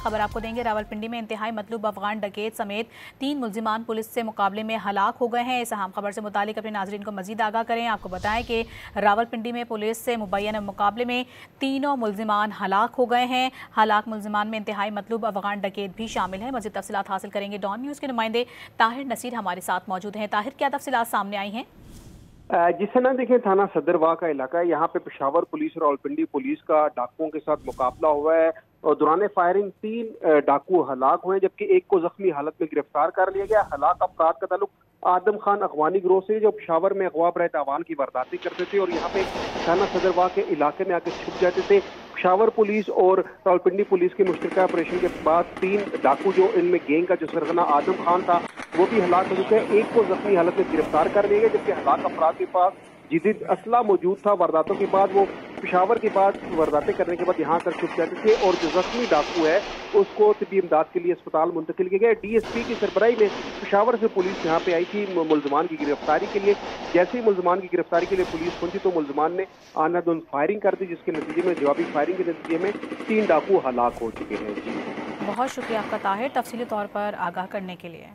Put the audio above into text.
खबर आपको देंगे। रावलपिंडी में इंतहाई मतलूब अफगान डकैत समेत 3 मुल्जिमान पुलिस से मुकाबले में हलाक हो गए हैं। इस अहम खबर से मुतालिक अपने नाजरीन को मजीद आगाह करें। आपको बताएं कि रावलपिंडी में पुलिस से मुबैना मुकाबले में तीनों मुल्जिमान हलाक हो गए हैं। हलाक मुल्जिमान में इंतहाई मतलूब अफगान डकैत भी शामिल हैं। मजीद तफसीलात हासिल करेंगे। डॉन न्यूज़ के नुमाइंदे ताहिर नसीर हमारे साथ मौजूद हैं। ताहिर, क्या तफसीलात सामने आई हैं? जिस तरह देखें, थाना सदरवा का इलाका है, यहाँ पे पेशावर पुलिस और रावलपिंडी पुलिस का डाकुओं के साथ मुकाबला हुआ है और दौरान फायरिंग 3 डाकू हलाक हुए, जबकि एक को जख्मी हालत में गिरफ्तार कर लिया गया। हलाक अफराद का ताल्लुक आदम खान अगवानी गिरोह से, जो पेशावर में अगवा बरए तावान की वारदातें करते थे और यहाँ पे थाना सदरवा के इलाके में आके छुप जाते थे। पेशावर पुलिस और रावलपिंडी पुलिस के मुश्तरका ऑपरेशन के बाद 3 डाकू, जो इनमें गैंग का जो सरगना आदम खान था, वो भी हलाक हो चुके हैं। एक को जख्मी हालत में गिरफ्तार कर लिया गया, जबकि हलाक अफराद के पास जदीद असला मौजूद था। वारदातों के बाद वो पेशावर के बाद वारदातें करने के बाद यहाँ आकर छुप जाते थे और जो जख्मी डाकू है उसको तिब्बी इमदाद के लिए अस्पताल मुंतकिल किया गया। DSP की सरबराही में पेशावर से पुलिस यहाँ पे आई थी मुल्जिमान की गिरफ्तारी के लिए। जैसे ही मुल्जिमान की गिरफ्तारी के लिए पुलिस पहुंची तो मुल्जिमान ने आनादुन फायरिंग कर दी, जिसके नतीजे में जवाबी फायरिंग के नतीजे में 3 डाकू हलाक हो चुके हैं। जी, बहुत शुक्रिया आपका ताहिर, तफसीली तौर पर आगाह करने के लिए।